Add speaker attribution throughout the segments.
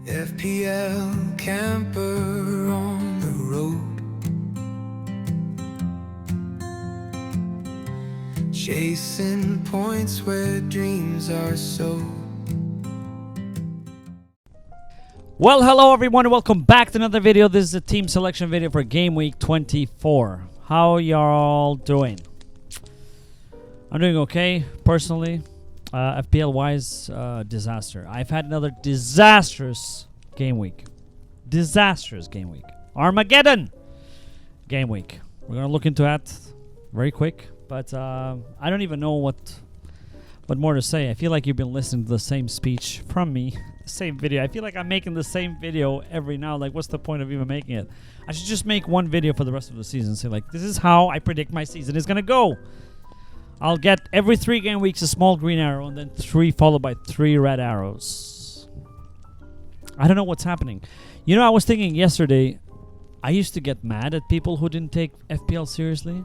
Speaker 1: FPL camper on the road, chasing points where dreams are sold.
Speaker 2: Well, hello everyone, welcome back to another video. This is a team selection video for Game Week 24. How y'all doing? I'm doing okay, personally. FPL wise, disaster. I've had another disastrous game week. Disastrous game week. Armageddon game week. We're gonna look into that very quick, but I don't even know what more to say. I feel like you've been listening to the same speech from me, the same video. I feel like I'm making the same video every now. Like, what's the point of even making it? I should just make one video for the rest of the season. Say like, this is how I predict my season is gonna go. I'll get every 3 game weeks a small green arrow and then 3 followed by 3 red arrows. I don't know what's happening. You know, I was thinking yesterday, I used to get mad at people who didn't take FPL seriously.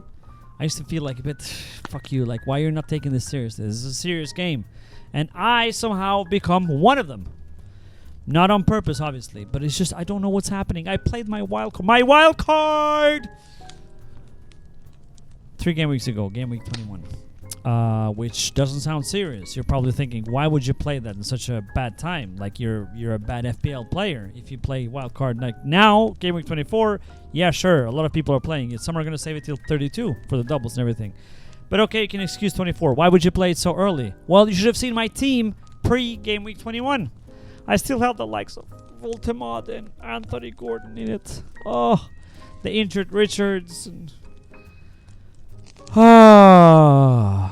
Speaker 2: I used to feel like a bit, fuck you, like, why you're not taking this seriously? This is a serious game. And I somehow become one of them. Not on purpose, obviously, but it's just, I don't know what's happening. I played my wild card 3 game weeks ago, game week 21. Which doesn't sound serious. You're probably thinking, why would you play that in such a bad time? Like, you're a bad FPL player if you play wildcard. Like now, game week 24, yeah, sure, a lot of people are playing it. Some are going to save it till 32 for the doubles and everything. But okay, you can excuse 24. Why would you play it so early? Well, you should have seen my team pre-game week 21. I still have the likes of WILDCARD and Anthony Gordon in it. Oh, the injured Richards and... I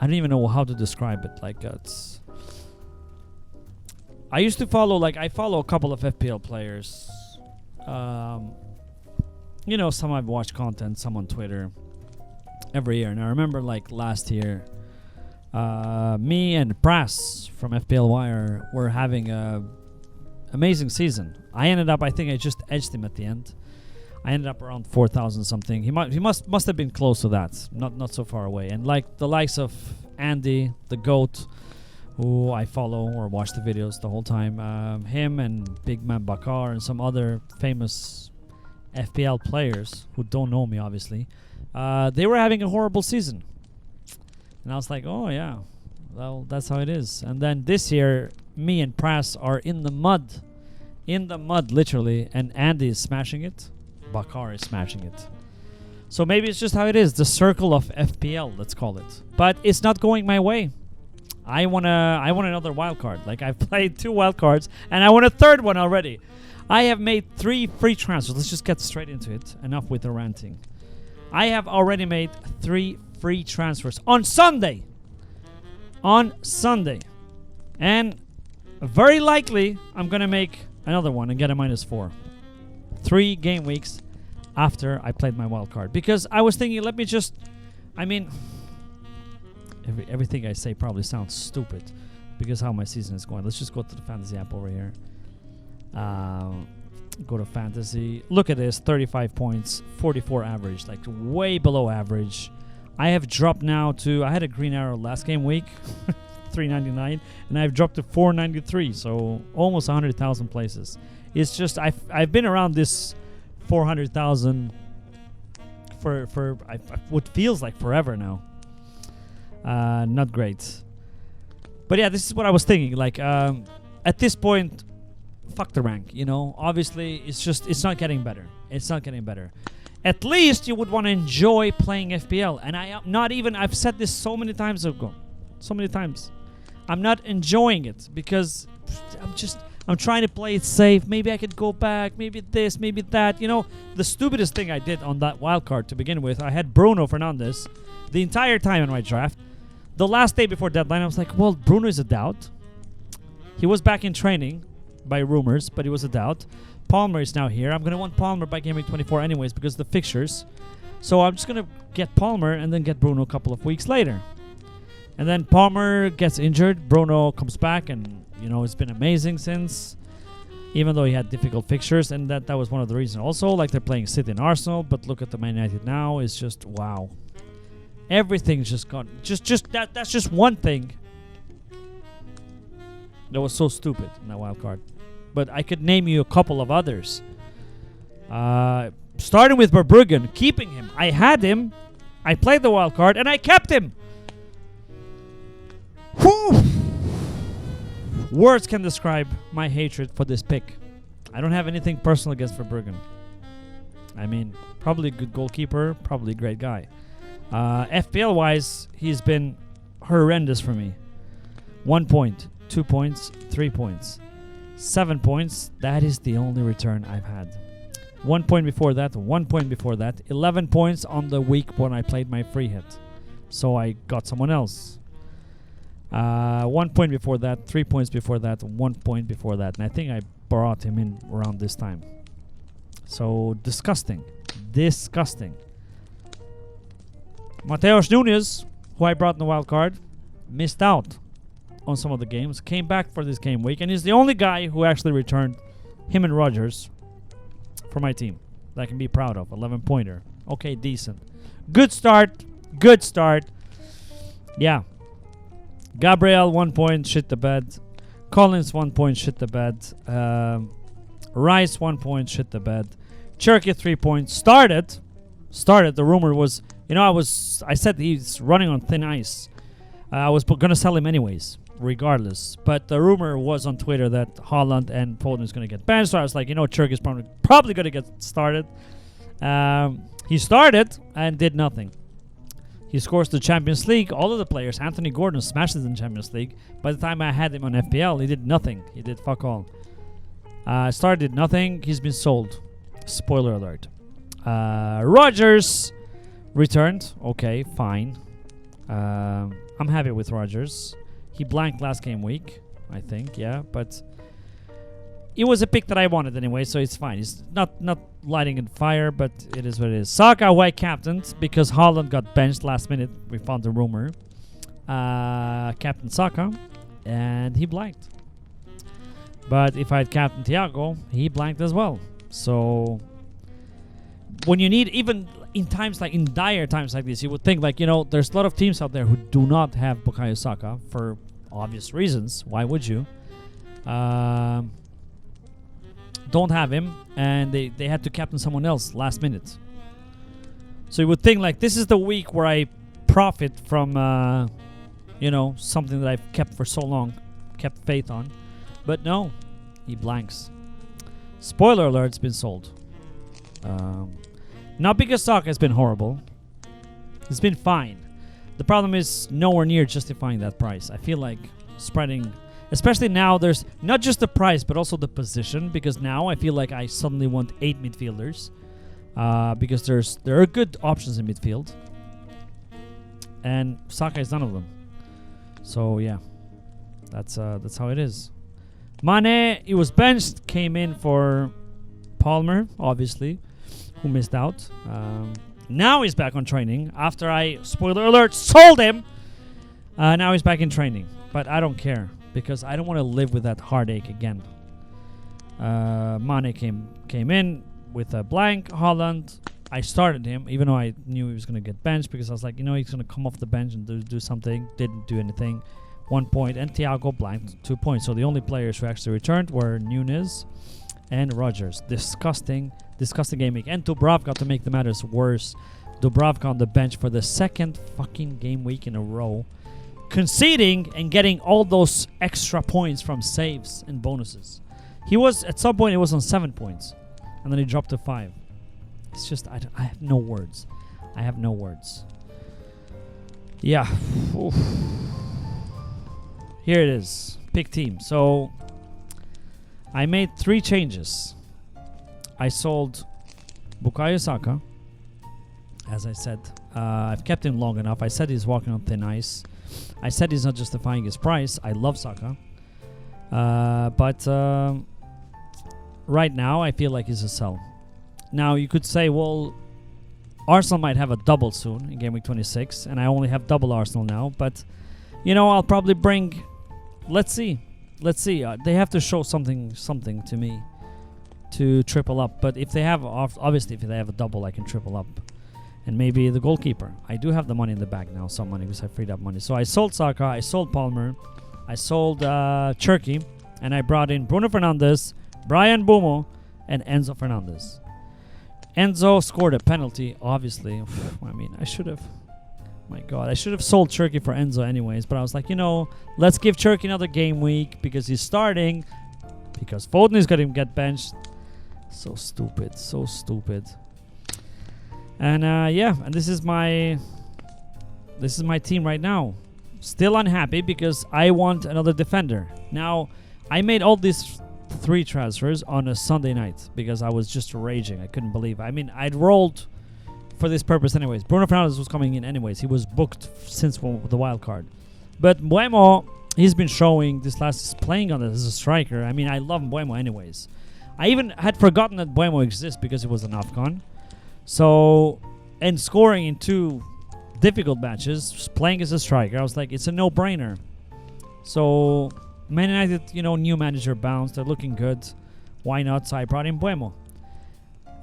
Speaker 2: don't even know how to describe it. Like, it's... I used to follow, like, I follow a couple of FPL players. You know, some I've watched content, some on Twitter every year. And I remember, like, last year, me and Brass from FPL Wire were having a amazing season. I ended up, I think I just edged him at the end. I ended up around 4,000 something. He must have been close to that, not so far away. And like the likes of Andy, the GOAT, who I follow or watch the videos the whole time, him and Big Man Bakar and some other famous FPL players who don't know me, obviously, they were having a horrible season. And I was like, oh yeah, well, that's how it is. And then this year, me and Pras are in the mud, literally, and Andy is smashing it. Bakar is smashing it. So maybe it's just how it is. The circle of FPL, let's call it. But it's not going my way. I want another wild card. Like, I've played 2 wild cards and I want a 3rd one already. I have made 3 free transfers. Let's just get straight into it. Enough with the ranting. I have already made 3 free transfers on Sunday. And very likely I'm going to make another one and get a -4. 3 game weeks after I played my wild card, because I was thinking, let me just, I mean, everything I say probably sounds stupid because how my season is going. Let's just go to the fantasy app over here. Go to fantasy. Look at this, 35 points, 44 average, like way below average. I have dropped now to, I had a green arrow last game week, 399, and I've dropped to 493, so almost 100,000 places. It's just I've been around this 400,000 for what feels like forever now. Not great, but yeah, this is what I was thinking. Like, at this point, fuck the rank. You know, obviously it's not getting better. It's not getting better. At least you would want to enjoy playing FPL, and I've said this so many times ago, so many times. I'm not enjoying it because I'm trying to play it safe. Maybe I could go back. Maybe this, maybe that. You know, the stupidest thing I did on that wild card to begin with, I had Bruno Fernandes the entire time in my draft. The last day before deadline, I was like, well, Bruno is a doubt. He was back in training by rumors, but he was a doubt. Palmer is now here. I'm going to want Palmer by game week 24 anyways because of the fixtures. So I'm just going to get Palmer and then get Bruno a couple of weeks later. And then Palmer gets injured. Bruno comes back and, you know, it's been amazing since. even though he had difficult fixtures, and that was one of the reasons. Also, like, they're playing City and Arsenal, but look at the Man United now. It's just wow. Everything's just gone. That's just one thing that was so stupid in that wild card. But I could name you a couple of others. Starting with Verbruggen, keeping him. I had him, I played the wild card, and I kept him. Whew. Words can describe my hatred for this pick. I don't have anything personal against Verbruggen. I mean, probably a good goalkeeper, probably a great guy. FPL-wise, he's been horrendous for me. 1 point, 2 points, 3 points. 7 points, that is the only return I've had. 1 point before that, 1 point before that. 11 points on the week when I played my free hit. So I got someone else. 1 point before that, 3 points before that, 1 point before that. And I think I brought him in around this time. So disgusting. Disgusting. Mateus Nunes, who I brought in the wild card, missed out on some of the games. Came back for this game week. And he's the only guy who actually returned him and Rodgers for my team that I can be proud of. 11-pointer. Okay, decent. Good start. Good start. Yeah. Gabriel, 1 point, shit the bed. Collins, 1 point, shit the bed. Rice, 1 point, shit the bed. Cherky, 3 points. Started. The rumor was, I said he's running on thin ice. I was going to sell him anyways, regardless. But the rumor was on Twitter that Haaland and Foden is going to get benched. So I was like, Cherky's probably going to get started. He started and did nothing. He scores the Champions League. All of the players, Anthony Gordon smashes in Champions League. By the time I had him on FPL, he did nothing. He did fuck all. Started nothing. He's been sold. Spoiler alert. Rodgers returned. Okay, fine. I'm happy with Rodgers. He blanked last game week, I think. Yeah, but it was a pick that I wanted anyway, so it's fine. He's not lighting in fire, but it is what it is. Saka, white captained because Haaland got benched last minute. We found the rumor. Captain Saka, and he blanked. But if I had Captain Thiago, he blanked as well. So when you need, even in times like in dire times like this, you would think like, there's a lot of teams out there who do not have Bukayo Saka for obvious reasons. Why would you? Don't have him, and they had to captain someone else last minute. So you would think like this is the week where I profit from something that I've kept for so long, kept faith on. But no, he blanks. Spoiler alert, it's been sold. Not because Saka has been horrible. It's been fine. The problem is nowhere near justifying that price. I feel like spreading, especially now, there's not just the price, but also the position. Because now I feel like I suddenly want 8 midfielders. Because there are good options in midfield. And Saka is none of them. So yeah, that's how it is. Mane, he was benched, came in for Palmer, obviously, who missed out. Now he's back on training after I, spoiler alert, sold him. Now he's back in training, but I don't care because I don't want to live with that heartache again. Mane came in with a blank. Haaland, I started him even though I knew he was going to get benched because I was like, he's going to come off the bench and do something. Didn't do anything. 1 point, and Thiago blanked 2 points. So the only players who actually returned were Nunes and Rodgers. Disgusting game week. And Dubravka, to make the matters worse, Dubravka on the bench for the second fucking game week in a row, conceding and getting all those extra points from saves and bonuses. He was, at some point, he was on 7 points, and then he dropped to 5. It's just, I have no words. I have no words. Yeah. Oof. Here it is. Pick team. So I made 3 changes. I sold Bukayo Saka. As I said, I've kept him long enough. I said he's walking on thin ice. I said he's not justifying his price. I love Saka. But right now, I feel like he's a sell. Now, you could say, well, Arsenal might have a double soon in Game Week 26. And I only have double Arsenal now. But, I'll probably bring... Let's see. They have to show something to me to triple up. But if they have, obviously, if they have a double, I can triple up. And maybe the goalkeeper. I do have the money in the bank now, some money, because I freed up money. So I sold Saka, I sold Palmer, I sold Turkey, and I brought in Bruno Fernandes, Brian Bumo, and Enzo Fernandez. Enzo scored a penalty, obviously. I mean, I should have. My God, I should have sold Turkey for Enzo anyways. But I was like, let's give Turkey another game week because he's starting. Because Foden is going to get benched. So stupid, so stupid. And and this is my team right now. Still unhappy because I want another defender. Now, I made all these 3 transfers on a Sunday night because I was just raging. I couldn't believe it. I mean, I'd rolled for this purpose anyways. Bruno Fernandes was coming in anyways. He was booked since the wild card. But Mbeumo, he's been showing this last playing on it as a striker. I mean, I love Mbeumo anyways. I even had forgotten that Mbeumo exists because he was an Afghan. So, and scoring in 2 difficult matches, playing as a striker, I was like, it's a no-brainer. So, Man United, new manager bounce. They're looking good. Why not? So I brought in Mbeumo.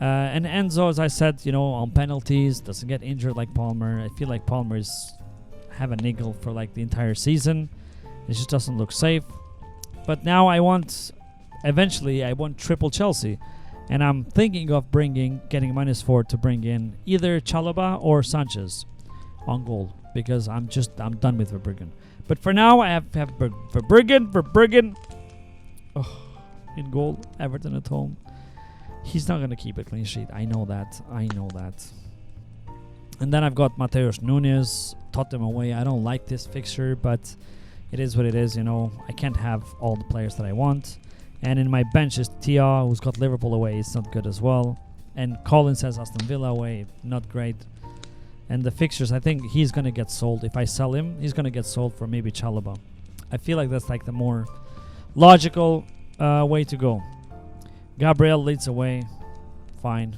Speaker 2: And Enzo, as I said, on penalties, doesn't get injured like Palmer. I feel like Palmer's have a niggle for like the entire season. It just doesn't look safe. But now eventually I want triple Chelsea. And I'm thinking of getting -4 to bring in either Chalobah or Sanchez on goal. Because I'm done with Verbruggen. But for now, I have Verbruggen. Oh, in goal, Everton at home. He's not going to keep a clean sheet. I know that. And then I've got Mateus Nunes, Tottenham away. I don't like this fixture, but it is what it is. I can't have all the players that I want. And in my bench is Tia, who's got Liverpool away. It's not good as well. And Collins has Aston Villa away. Not great. And the fixtures, I think he's going to get sold. If I sell him, he's going to get sold for maybe Chalobah. I feel like that's like the more logical way to go. Gabriel leads away. Fine.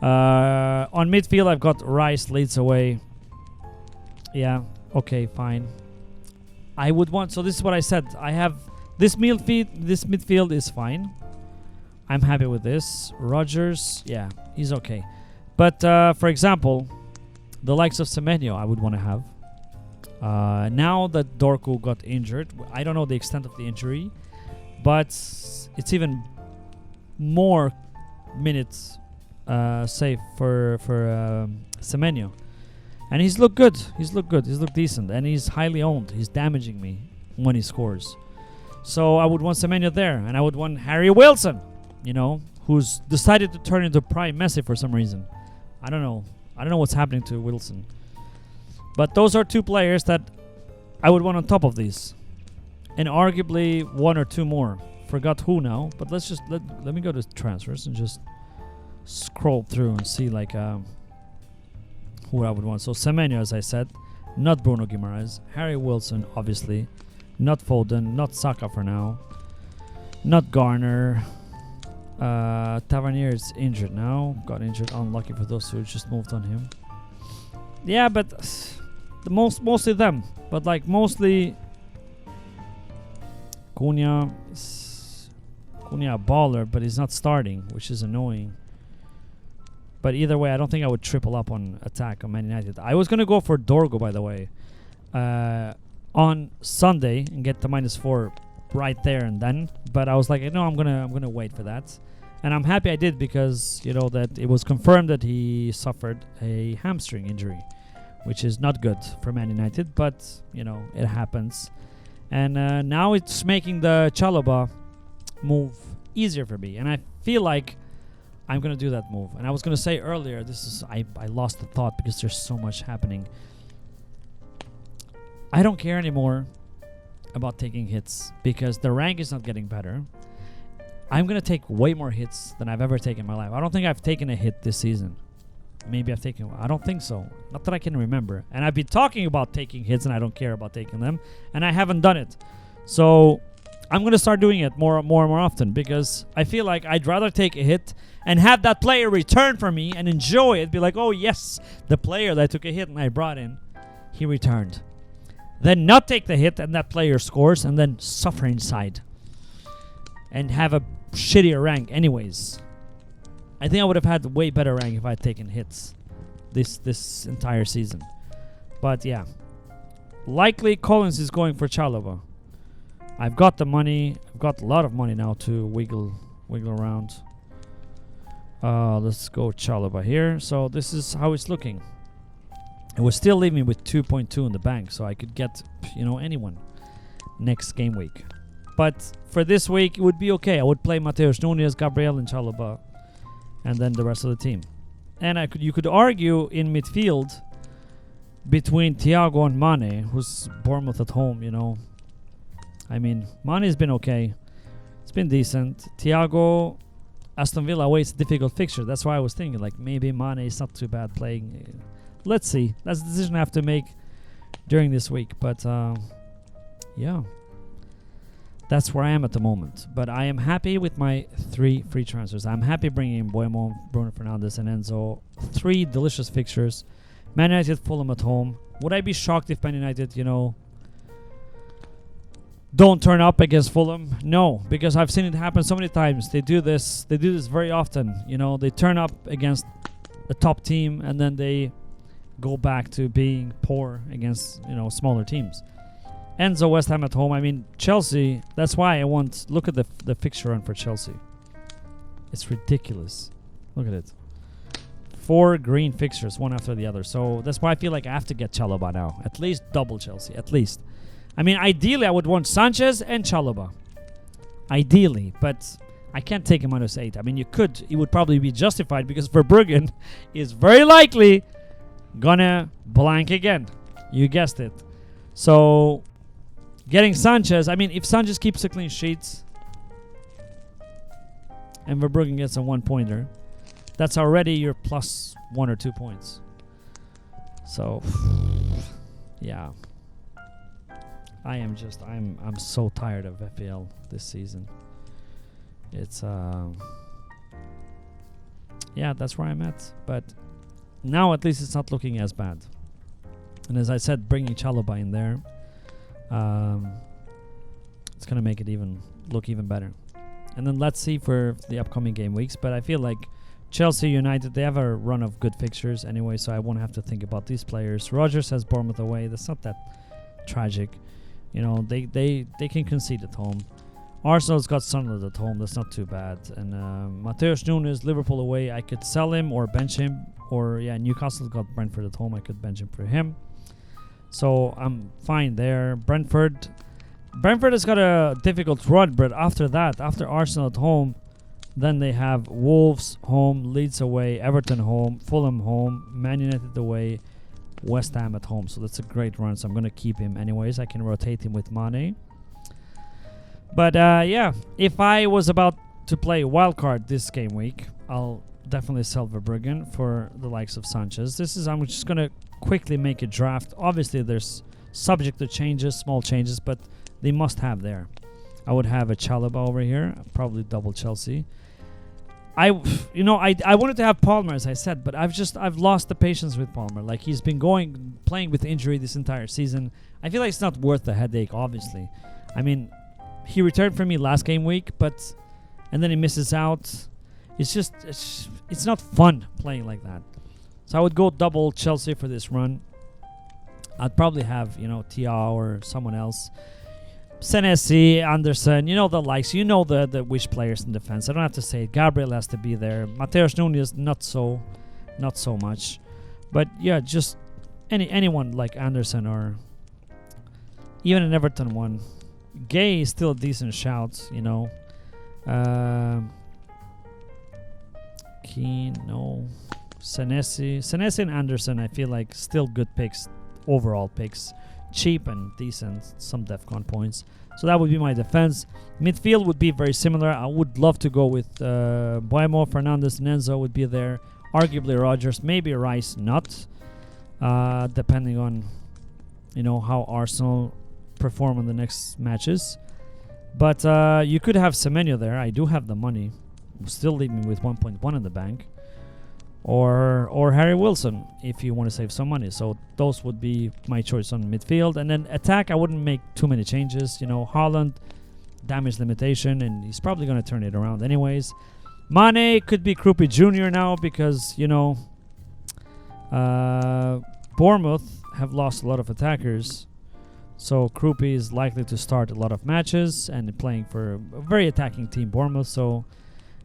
Speaker 2: On midfield, I've got Rice leads away. Yeah, okay, fine. I would want... So this is what I said. I have... This midfield is fine. I'm happy with this. Rodgers, yeah, he's okay. But, for example, the likes of Semenyo I would want to have. Now that Dorku got injured, I don't know the extent of the injury, but it's even more minutes safe for Semenyo. And he's looked good. He's looked decent. And he's highly owned. He's damaging me when he scores. So I would want Semenyo there. And I would want Harry Wilson, who's decided to turn into prime Messi for some reason. I don't know what's happening to Wilson. But those are 2 players that I would want on top of these. And arguably 1 or 2 more. Forgot who now. But let's just let me go to transfers and just scroll through and see who I would want. So Semenyo, as I said, not Bruno Guimaraes. Harry Wilson, obviously. Not Foden, not Saka for now. Not Garner. Tavernier is injured now. Got injured. Unlucky for those who just moved on him. Yeah, but mostly them. But like mostly Cunha a baller, but he's not starting, which is annoying. But either way, I don't think I would triple up on attack on Man United. I was gonna go for Dorgo, by the way, on Sunday and get the -4 right there and then. But I was like, no, I'm gonna wait for that. And I'm happy I did because that it was confirmed that he suffered a hamstring injury, which is not good for Man United. But it happens. And now it's making the Chalobah move easier for me, and I feel like I'm gonna do that move. And I was gonna say earlier, I lost the thought because there's so much happening. I don't care anymore about taking hits because the rank is not getting better. I'm gonna take way more hits than I've ever taken in my life. I don't think I've taken a hit this season. Maybe I've taken one. I don't think so. Not that I can remember. And I've been talking about taking hits and I don't care about taking them, and I haven't done it. So I'm going to start doing it more and more often because I feel like I'd rather take a hit and have that player return for me and enjoy it. Be like, oh, yes, the player that I took a hit and I brought in, he returned. Then not take the hit and that player scores and then suffer inside and have a shittier rank anyways. I think I would have had a way better rank if I had taken hits this entire season. But yeah, likely Collins is going for Chalobah. I've got the money. I've got a lot of money now to wiggle around. Let's go Chalobah here. So this is how it's looking. It would still leave me with 2.2 in the bank, so I could get, anyone next game week. But for this week, it would be okay. I would play Mateus Nunes, Gabriel, and Chalobah, and then the rest of the team. And you could argue in midfield between Thiago and Mane, who's Bournemouth at home. I mean, Mane's been okay. It's been decent. Thiago, Aston Villa away, it's a difficult fixture. That's why I was thinking, like, maybe Mane is not too bad playing. Let's see. That's a decision I have to make during this week. But, yeah. That's where I am at the moment. But I am happy with my 3 free transfers. I'm happy bringing in Buemo, Bruno Fernandes, and Enzo. 3 delicious fixtures. Man United, Fulham at home. Would I be shocked if Man United, don't turn up against Fulham? No, because I've seen it happen so many times. They do this very often. They turn up against a top team and then they go back to being poor against, smaller teams. Enzo, West Ham at home. I mean, Chelsea, that's why I want... Look at the fixture run for Chelsea. It's ridiculous. Look at it. 4 green fixtures, one after the other. So that's why I feel like I have to get Chalobah now. At least double Chelsea, at least. I mean, ideally, I would want Sanchez and Chalobah. Ideally, but I can't take a -8. I mean, you could. It would probably be justified because Verbruggen is very likely gonna blank again. You guessed it. So... Getting Sanchez, I mean, if Sanchez keeps a clean sheet and Verbruggen gets a 1-pointer, that's already your plus 1 or 2 points. So, yeah. I'm so tired of FPL this season. It's, yeah, that's where I'm at. But now at least it's not looking as bad. And as I said, bringing Chalobah in there, it's going to make it look even better. And then let's see for the upcoming game weeks. But I feel like Chelsea, United, they have a run of good fixtures anyway, so I won't have to think about these players. Rodgers has Bournemouth away. That's not that tragic. They can concede at home. Arsenal's got Sunderland at home. That's not too bad. And Mateus Nunes, Liverpool away. I could sell him or bench him. Or, Newcastle's got Brentford at home. I could bench him for him. So I'm fine there. Brentford has got a difficult run, but after that, after Arsenal at home, then they have Wolves home, Leeds away, Everton home, Fulham home, Man United away, West Ham at home. So that's a great run. So I'm going to keep him anyways. I can rotate him with Mane. But if I was about to play wildcard this game week, I'll definitely sell Verbruggen for the likes of Sanchez. I'm just going to quickly make a draft. Obviously, there's subject to changes, small changes, but they must have there. I would have a Chalobah over here, probably double Chelsea. I wanted to have Palmer, as I said, but I've lost the patience with Palmer. Like, he's been playing with injury this entire season. I feel like it's not worth the headache, obviously. I mean, he returned for me last game week, and then he misses out. It's not fun playing like that. So I would go double Chelsea for this run. I'd probably have, Thiago or someone else. Senesi, Anderson, the likes. The wish players in defense. I don't have to say it. Gabriel has to be there. Mateus Nunes, not so much. But yeah, just anyone like Anderson or even an Everton one. Gay is still a decent shout, Keane, no. Senesi and Anderson, I feel like still good picks, overall picks. Cheap and decent, some DEFCON points. So that would be my defense. Midfield would be very similar. I would love to go with Buemo, Fernandes, and Enzo would be there. Arguably Rodgers, maybe Rice, not. Depending on, how Arsenal perform in the next matches. But you could have Semenyo there. I do have the money. Still leave me with 1.1 in the bank. Or Harry Wilson if you want to save some money. So those would be my choice on midfield. And then attack, I wouldn't make too many changes. Haaland, damage limitation, and he's probably going to turn it around anyways. Mane could be Krupi Jr. now because, Bournemouth have lost a lot of attackers. So Krupi is likely to start a lot of matches and playing for a very attacking team, Bournemouth. So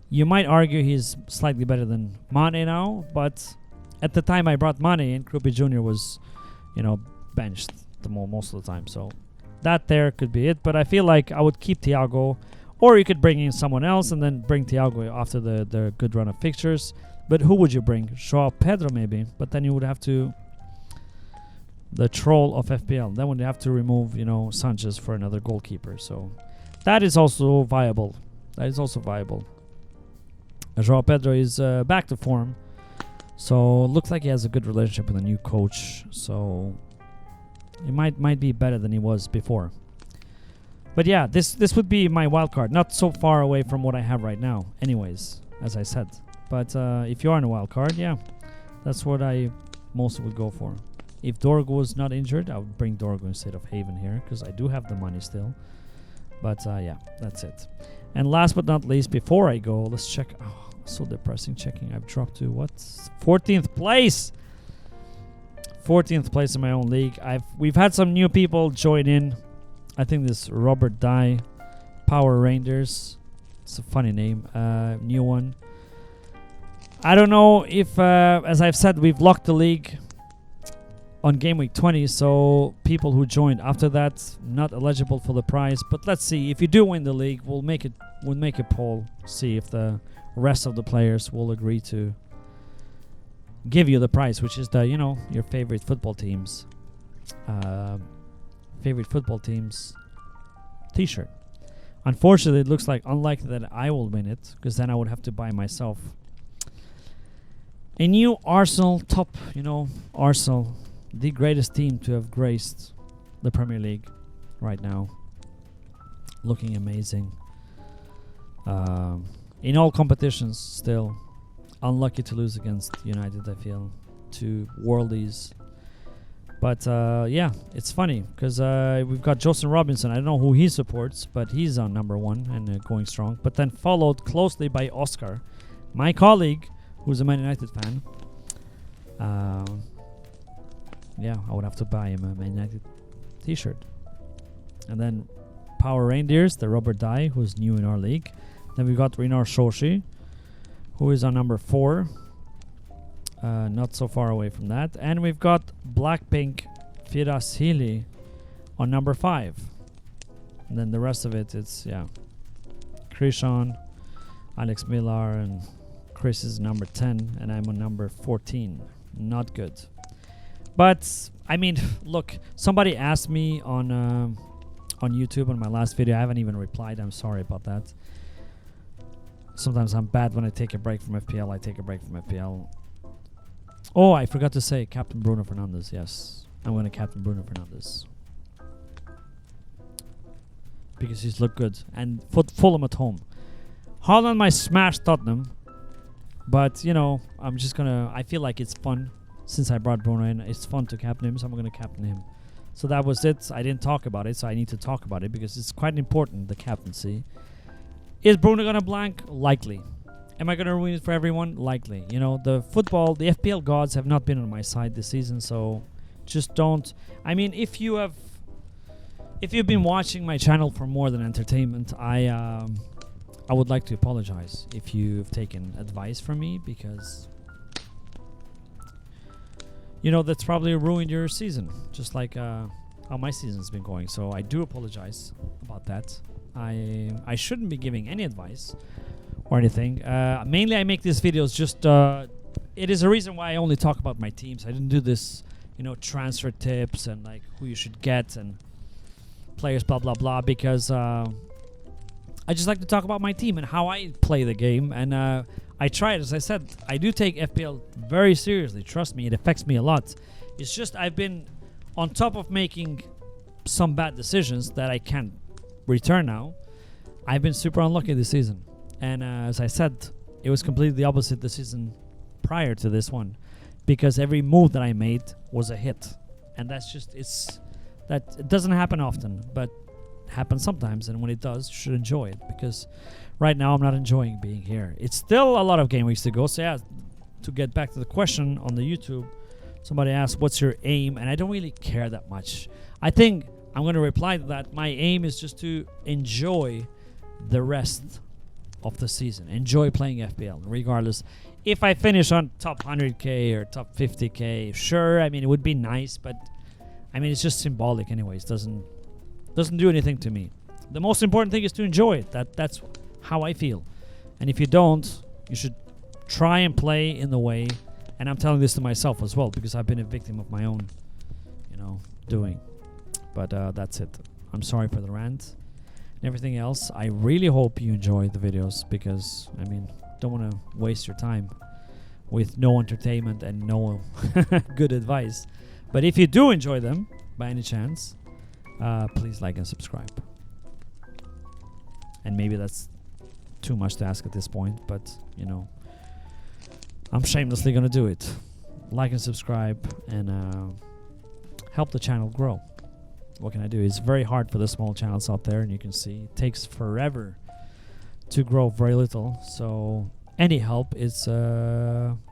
Speaker 2: you might argue he's slightly better than Mane now, but at the time I brought Mane in, Krupi Jr. was, benched most of the time. So that there could be it. But I feel like I would keep Thiago, or you could bring in someone else and then bring Thiago after the good run of fixtures. But who would you bring? Joao Pedro maybe, but then you would have to... The troll of FPL. Then would have to remove, Sanchez for another goalkeeper. So that is also viable. Joao Pedro is back to form. So looks like he has a good relationship with a new coach. So it might be better than he was before. But yeah, this would be my wild card. Not so far away from what I have right now. Anyways, as I said. But if you are in a wild card, yeah, that's what I mostly would go for. If Dorgo was not injured, I would bring Dorgo instead of Haven here, because I do have the money still. But yeah, that's it. And last but not least, before I go, let's check. Oh, so depressing checking. I've dropped to what? 14th place. 14th place in my own league. We've had some new people join in. I think this Robert Dye, Power Rangers. It's a funny name. New one. I don't know if, as I've said, we've locked the league on game week 20, so people who joined after that not eligible for the prize. But let's see, if you do win the league, we'll make a poll, see if the rest of the players will agree to give you the prize, which is the your favorite football teams t-shirt. Unfortunately, it looks like unlikely that I will win it, because then I would have to buy myself a new Arsenal top, Arsenal, the greatest team to have graced the Premier League right now. Looking amazing. In all competitions still. Unlucky to lose against United, I feel, to worldies. But yeah, it's funny because we've got Joseph Robinson. I don't know who he supports, but he's on number 1 and going strong. But then followed closely by Oscar, my colleague, who's a Man United fan. Yeah, I would have to buy him a Man United t-shirt. And then Power Reindeers, the Robert Dye, who's new in our league. Then we got Rinar Shoshi, who is on number 4. Not so far away from that. And we've got Blackpink Firashili on number 5. And then the rest of it, it's, Krishan, Alex Millar, and Chris is number 10, and I'm on number 14. Not good. But, I mean, look, somebody asked me on YouTube on my last video. I haven't even replied. I'm sorry about that. Sometimes I'm bad when I take a break from FPL. I take a break from FPL. Oh, I forgot to say Captain Bruno Fernandes. Yes, I'm going to captain Bruno Fernandes. Because he's looked good. And Fulham at home. Haaland might smash Tottenham. But, I'm just going to... I feel like it's fun. Since I brought Bruno in, it's fun to captain him, so I'm going to captain him. So that was it. I didn't talk about it, so I need to talk about it because it's quite important, the captaincy. Is Bruno going to blank? Likely. Am I going to ruin it for everyone? Likely. The FPL gods have not been on my side this season, so just don't... I mean, if you've been watching my channel for more than entertainment, I would like to apologize if you've taken advice from me, because... that's probably ruined your season, just like how my season's been going. So I do apologize about that. I shouldn't be giving any advice or anything. Mainly, I make these videos just... it is a reason why I only talk about my teams. I didn't do this, transfer tips and like who you should get and players, blah, blah, blah, because I just like to talk about my team and how I play the game. And I try it. As I said, I do take FPL very seriously. Trust me, it affects me a lot. It's just I've been on top of making some bad decisions that I can't return now. I've been super unlucky this season. And as I said, it was completely the opposite the season prior to this one. Because every move that I made was a hit. And that's just, it doesn't happen often, but happens sometimes. And when it does, you should enjoy it. Because right now, I'm not enjoying being here. It's still a lot of game weeks to go. So yeah, to get back to the question on the YouTube, somebody asked, what's your aim? And I don't really care that much. I think I'm going to reply to that. My aim is just to enjoy the rest of the season. Enjoy playing FPL, regardless. If I finish on top 100k or top 50k, sure. I mean, it would be nice, but I mean, it's just symbolic, anyways. Doesn't do anything to me. The most important thing is to enjoy it. That's how I feel. And if you don't, you should try and play in the way. And I'm telling this to myself as well, because I've been a victim of my own, doing. But that's it. I'm sorry for the rant and everything else. I really hope you enjoy the videos, because I mean, don't want to waste your time with no entertainment and no good advice. But if you do enjoy them by any chance, please like and subscribe. And maybe that's too much to ask at this point, but I'm shamelessly gonna do it. Like and subscribe and help the channel grow. What can I do? It's very hard for the small channels out there, and you can see it takes forever to grow very little. So any help is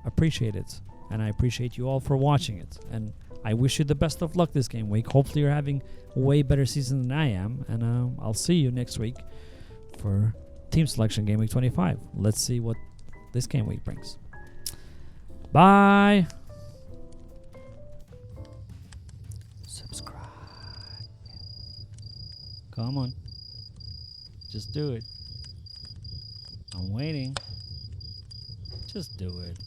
Speaker 2: appreciated, and I appreciate you all for watching it. And I wish you the best of luck this game week. Hopefully you're having a way better season than I am, and I'll see you next week for team selection game week 25. Let's see what this game week brings. Bye. Subscribe. Come on. Just do it. I'm waiting. Just do it.